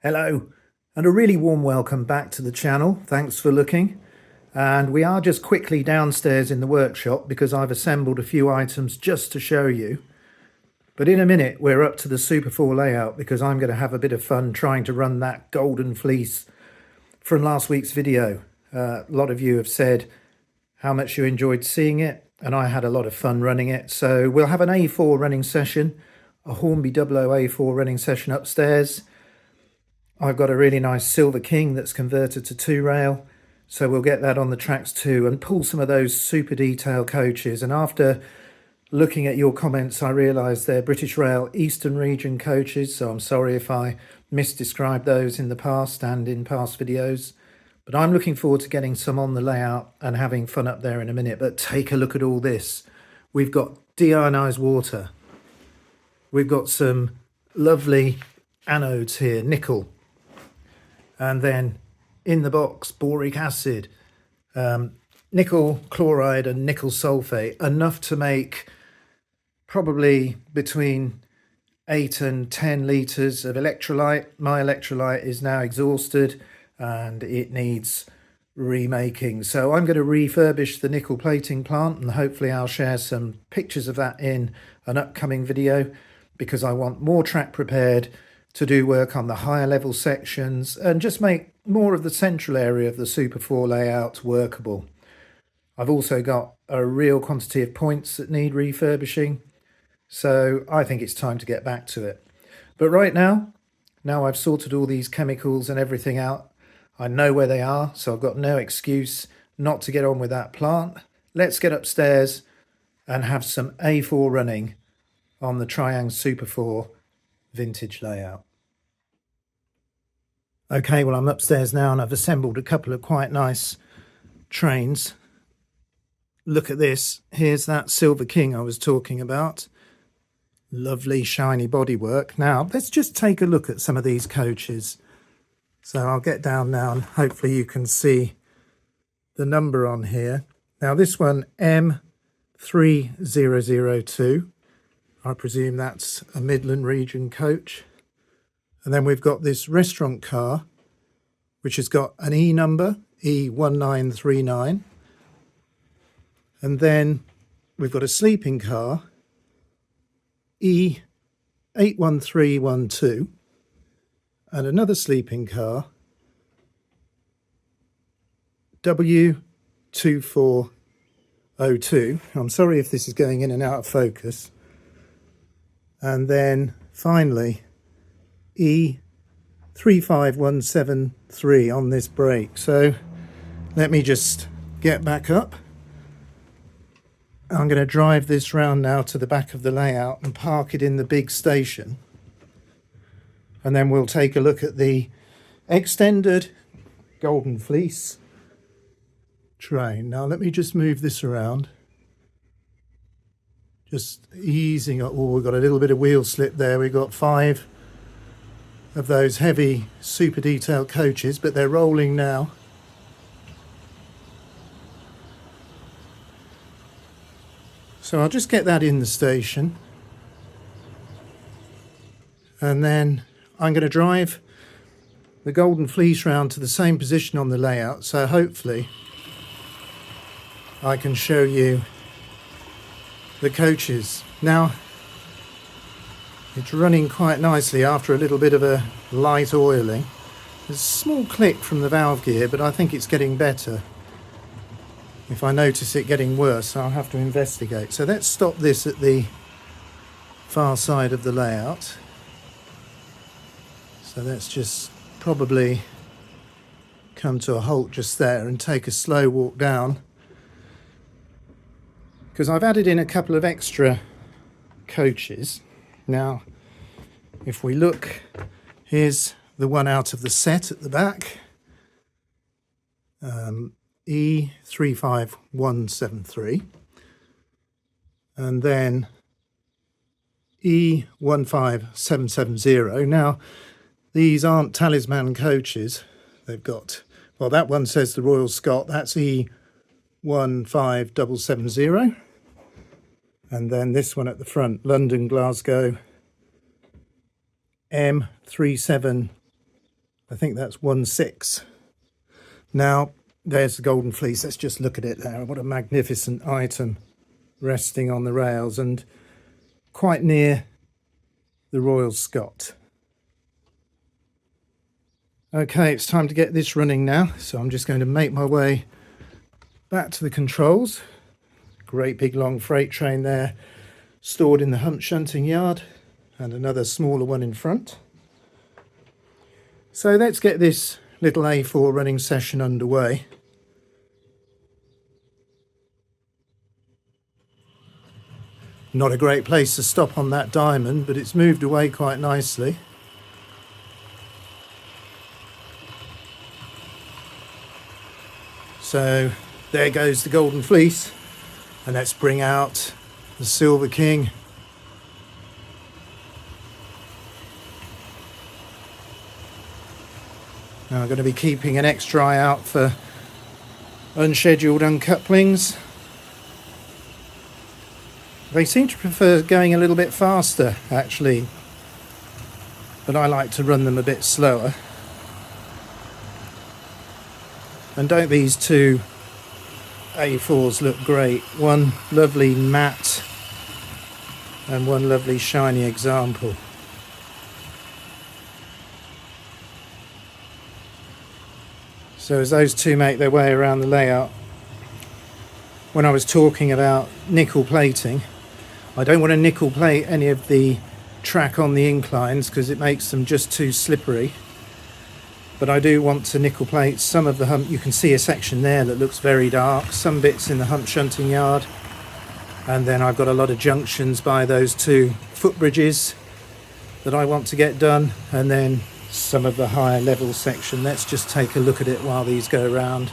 Hello, and a really warm welcome back to the channel. Thanks for looking. And we are just quickly downstairs in the workshop because I've assembled a few items just to show you. But in a minute, we're up to the Super 4 layout because I'm going to have a bit of fun trying to run that golden fleece from last week's video. A lot of you have said how much you enjoyed seeing it, and I had a lot of fun running it. So we'll have an A4 running session, a Hornby Dublo A4 running session upstairs. I've got a really nice Silver King that's converted to 2-rail, so we'll get that on the tracks too and pull some of those super detail coaches. And after looking at your comments, I realised they're British Rail Eastern Region coaches, so I'm sorry if I misdescribed those in the past and in past videos. But I'm looking forward to getting some on the layout and having fun up there in a minute. But take a look at all this. We've got deionised water. We've got some lovely anodes here, nickel. And then in the box, boric acid, nickel chloride and nickel sulfate, enough to make probably between 8 and 10 litres of electrolyte. My electrolyte is now exhausted and it needs remaking. So I'm going to refurbish the nickel plating plant, and hopefully I'll share some pictures of that in an upcoming video because I want more track prepared to do work on the higher level sections and just make more of the central area of the Super 4 layout workable. I've also got a real quantity of points that need refurbishing, so I think it's time to get back to it. But right now I've sorted all these chemicals and everything out, I know where they are, so I've got no excuse not to get on with that plant. Let's get upstairs and have some A4 running on the Triang Super 4 vintage layout. Okay, well, I'm upstairs now and I've assembled a couple of quite nice trains. Look at this. Here's that Silver King I was talking about. Lovely shiny bodywork. Now, let's just take a look at some of these coaches. So I'll get down now and hopefully you can see the number on here. Now, this one, M3002. I presume that's a Midland region coach. And then we've got this restaurant car, which has got an E number, E1939. And then we've got a sleeping car, E81312. And another sleeping car, W2402. I'm sorry if this is going in and out of focus. And then finally, E35173 on this brake. So let me just get back up. I'm going to drive this round now to the back of the layout and park it in the big station. And then we'll take a look at the extended golden fleece train. Now let me just move this around. Just easing up. Oh, we've got a little bit of wheel slip there. We've got 5 of those heavy super detailed coaches, but they're rolling now. So I'll just get that in the station. And then I'm going to drive the golden fleece round to the same position on the layout. So hopefully I can show you the coaches. Now, it's running quite nicely after a little bit of a light oiling. There's a small click from the valve gear, but I think it's getting better. If I notice it getting worse, I'll have to investigate. So let's stop this at the far side of the layout. So let's just probably come to a halt just there and take a slow walk down, because I've added in a couple of extra coaches. Now, if we look, here's the one out of the set at the back, E35173, and then E15770. Now, these aren't talisman coaches. They've got, well, that one says the Royal Scot, that's E15770. And then this one at the front, London, Glasgow, M37 I think that's 1/6. Now, there's the golden fleece. Let's just look at it there. What a magnificent item, resting on the rails and quite near the Royal Scot. Okay, it's time to get this running now. So I'm just going to make my way back to the controls. Great big long freight train there, stored in the hump shunting yard, and another smaller one in front. So let's get this little A4 running session underway. Not a great place to stop on that diamond, but it's moved away quite nicely. So there goes the golden fleece, and let's bring out the Silver King. Now I'm going to be keeping an extra eye out for unscheduled uncouplings. They seem to prefer going a little bit faster actually, but I like to run them a bit slower. And don't these two A4s look great? One lovely matte and one lovely shiny example. So as those two make their way around the layout, when I was talking about nickel plating, I don't want to nickel plate any of the track on the inclines because it makes them just too slippery. But I do want to nickel plate some of the hump. You can see a section there that looks very dark, some bits in the hump shunting yard, and then I've got a lot of junctions by those two footbridges that I want to get done, and then some of the higher level section. Let's just take a look at it while these go around.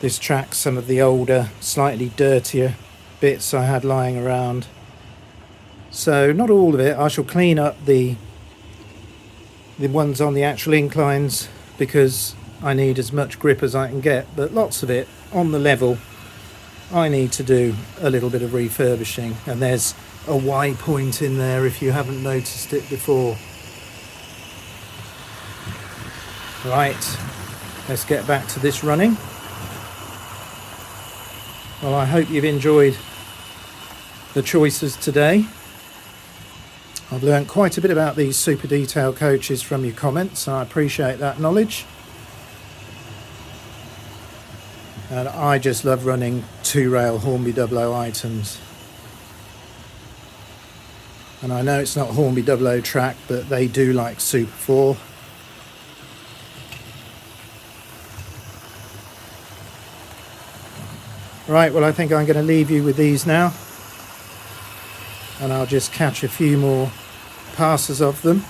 This tracks some of the older, slightly dirtier bits I had lying around. So not all of it. I shall clean up the ones on the actual inclines because I need as much grip as I can get, but lots of it on the level I need to do a little bit of refurbishing, and there's a Y point in there if you haven't noticed it before. Right, let's get back to this running. Well, I hope you've enjoyed the choices today. I've learned quite a bit about these super detail coaches from your comments, and I appreciate that knowledge. And I just love running two-rail Hornby Dublo items. And I know it's not Hornby Dublo track, but they do like Super 4. Right, well I think I'm going to leave you with these now. And I'll just catch a few more passes of them.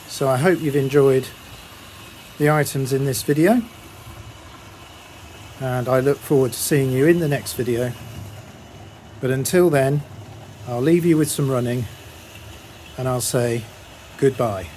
So I hope you've enjoyed the items in this video, and I look forward to seeing you in the next video. But until then, I'll leave you with some running, and I'll say goodbye.